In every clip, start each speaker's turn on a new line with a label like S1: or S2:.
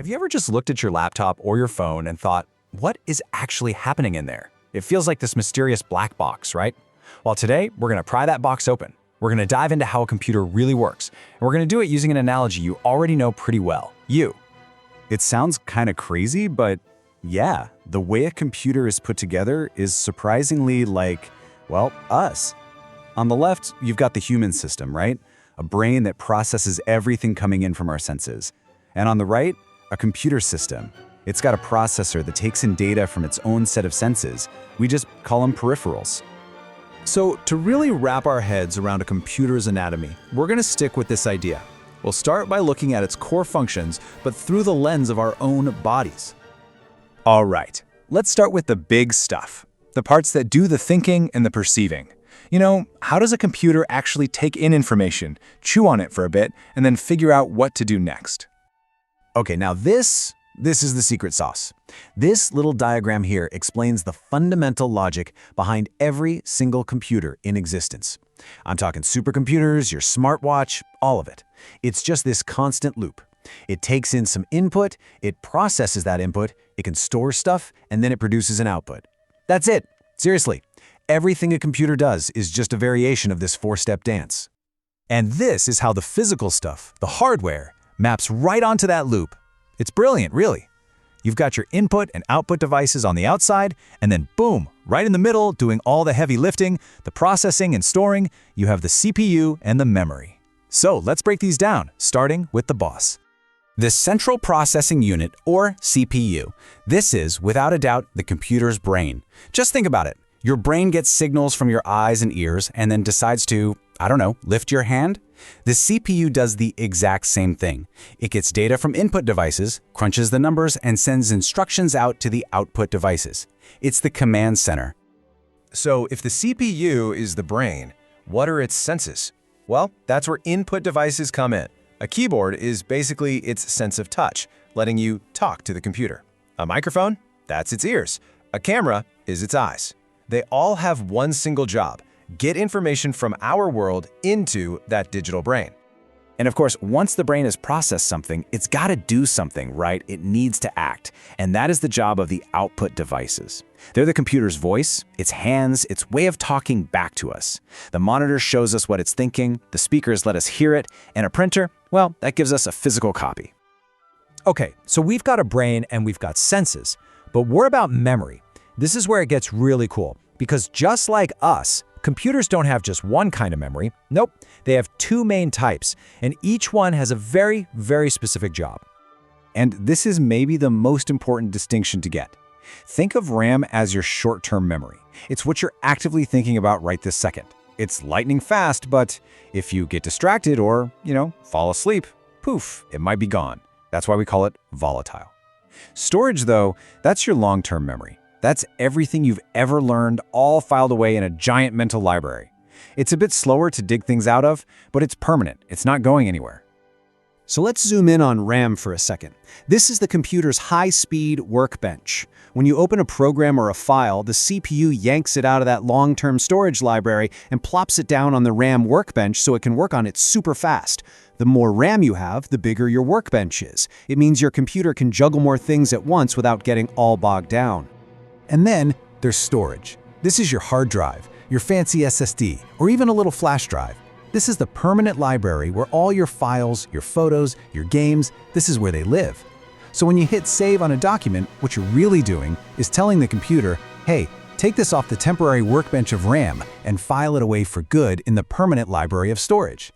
S1: Have you ever just looked at your laptop or your phone and thought, what is actually happening in there? It feels like this mysterious black box, right? Well, today, we're going to pry that box open. We're going to dive into how a computer really works, and we're going to do it using an analogy you already know pretty well, you.
S2: It sounds kind of crazy, but yeah, the way a computer is put together is surprisingly like, well, us. On the left, you've got the human system, right? A brain that processes everything coming in from our senses. And on the right, a computer system. It's got a processor that takes in data from its own set of senses. We just call them peripherals.
S3: So to really wrap our heads around a computer's anatomy, we're going to stick with this idea. We'll start by looking at its core functions, but through the lens of our own bodies.
S1: All right, let's start with the big stuff. The parts that do the thinking and the perceiving. You know, how does a computer actually take in information, chew on it for a bit, and then figure out what to do next?
S2: Okay, now this is the secret sauce. This little diagram here explains the fundamental logic behind every single computer in existence. I'm talking supercomputers, your smartwatch, all of it. It's just this constant loop. It takes in some input, it processes that input, it can store stuff, and then it produces an output. That's it. Seriously, everything a computer does is just a variation of this four-step dance.
S1: And this is how the physical stuff, the hardware, maps right onto that loop. It's brilliant, really. You've got your input and output devices on the outside, and then boom, right in the middle, doing all the heavy lifting, the processing and storing, you have the CPU and the memory. So let's break these down, starting with the boss. The Central Processing Unit, or CPU. This is, without a doubt, the computer's brain. Just think about it. Your brain gets signals from your eyes and ears and then decides to, I don't know, lift your hand? The CPU does the exact same thing. It gets data from input devices, crunches the numbers, and sends instructions out to the output devices. It's the command center.
S4: So if the CPU is the brain, what are its senses? Well, that's where input devices come in. A keyboard is basically its sense of touch, letting you talk to the computer. A microphone? That's its ears. A camera is its eyes. They all have one single job: get information from our world into that digital brain.
S1: And of course, once the brain has processed something, it's got to do something, right? It needs to act. And that is the job of the output devices. They're the computer's voice, its hands, its way of talking back to us. The monitor shows us what it's thinking, the speakers let us hear it, and a printer, well, that gives us a physical copy.
S5: Okay, so we've got a brain and we've got senses, but what about memory? This is where it gets really cool, because just like us, computers don't have just one kind of memory. Nope, they have two main types, and each one has a very, very specific job.
S2: And this is maybe the most important distinction to get. Think of RAM as your short-term memory. It's what you're actively thinking about right this second. It's lightning fast, but if you get distracted or, fall asleep, poof, it might be gone. That's why we call it volatile. Storage, though, that's your long-term memory. That's everything you've ever learned, all filed away in a giant mental library. It's a bit slower to dig things out of, but it's permanent. It's not going anywhere.
S6: So let's zoom in on RAM for a second. This is the computer's high-speed workbench. When you open a program or a file, the CPU yanks it out of that long-term storage library and plops it down on the RAM workbench so it can work on it super fast. The more RAM you have, the bigger your workbench is. It means your computer can juggle more things at once without getting all bogged down.
S5: And then there's storage. This is your hard drive, your fancy SSD, or even a little flash drive. This is the permanent library where all your files, your photos, your games, this is where they live. So when you hit save on a document, what you're really doing is telling the computer, hey, take this off the temporary workbench of RAM and file it away for good in the permanent library of storage.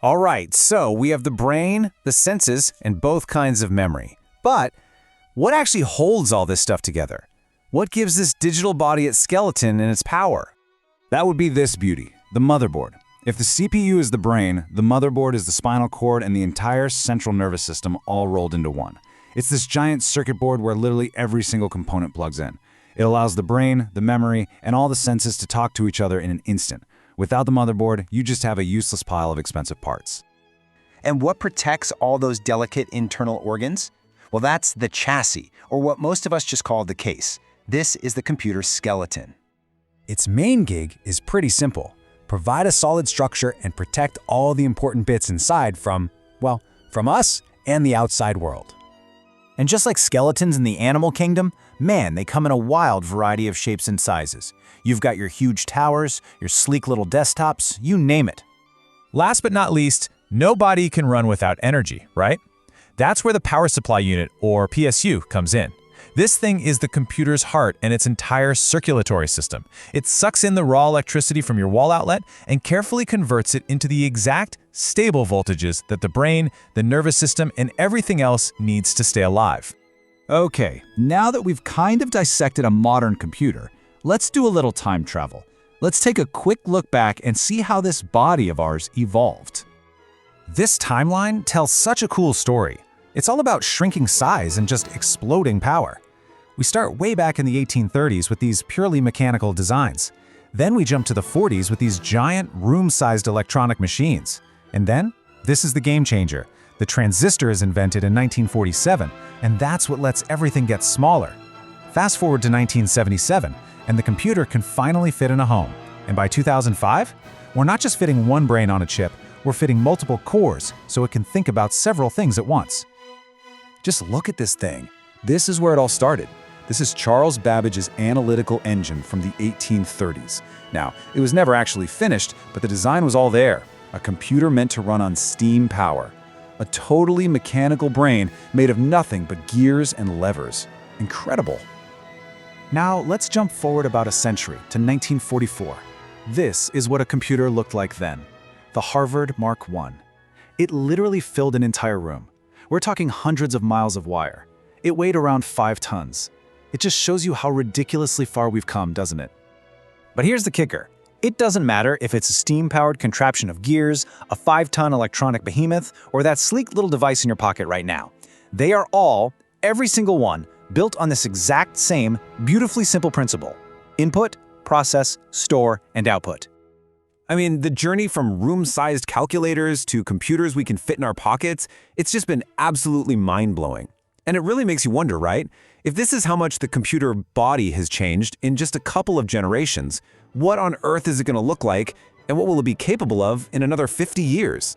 S1: All right, so we have the brain, the senses, and both kinds of memory. But what actually holds all this stuff together? What gives this digital body its skeleton and its power?
S2: That would be this beauty, the motherboard. If the CPU is the brain, the motherboard is the spinal cord and the entire central nervous system all rolled into one. It's this giant circuit board where literally every single component plugs in. It allows the brain, the memory, and all the senses to talk to each other in an instant. Without the motherboard, you just have a useless pile of expensive parts.
S7: And what protects all those delicate internal organs? Well, that's the chassis, or what most of us just call the case. This is the computer's skeleton.
S5: Its main gig is pretty simple. Provide a solid structure and protect all the important bits inside from us and the outside world.
S1: And just like skeletons in the animal kingdom, man, they come in a wild variety of shapes and sizes. You've got your huge towers, your sleek little desktops, you name it.
S3: Last but not least, no body can run without energy, right? That's where the power supply unit, or PSU, comes in. This thing is the computer's heart and its entire circulatory system. It sucks in the raw electricity from your wall outlet and carefully converts it into the exact, stable voltages that the brain, the nervous system, and everything else needs to stay alive.
S5: Okay, now that we've kind of dissected a modern computer, let's do a little time travel. Let's take a quick look back and see how this body of ours evolved.
S1: This timeline tells such a cool story. It's all about shrinking size and just exploding power. We start way back in the 1830s with these purely mechanical designs. Then we jump to the 40s with these giant, room-sized electronic machines. And then, this is the game changer. The transistor is invented in 1947, and that's what lets everything get smaller. Fast forward to 1977, and the computer can finally fit in a home. And by 2005, we're not just fitting one brain on a chip, we're fitting multiple cores so it can think about several things at once.
S2: Just look at this thing. This is where it all started. This is Charles Babbage's analytical engine from the 1830s. Now, it was never actually finished, but the design was all there. A computer meant to run on steam power. A totally mechanical brain made of nothing but gears and levers. Incredible.
S5: Now, let's jump forward about a century to 1944. This is what a computer looked like then. The Harvard Mark I. It literally filled an entire room. We're talking hundreds of miles of wire. It weighed around 5 tons. It just shows you how ridiculously far we've come, doesn't it?
S6: But here's the kicker. It doesn't matter if it's a steam-powered contraption of gears, a 5-ton electronic behemoth, or that sleek little device in your pocket right now. They are all, every single one, built on this exact same, beautifully simple principle: input, process, store, and output.
S2: I mean, the journey from room-sized calculators to computers we can fit in our pockets, it's just been absolutely mind-blowing. And it really makes you wonder, right? If this is how much the computer body has changed in just a couple of generations, what on earth is it going to look like, and what will it be capable of in another 50 years?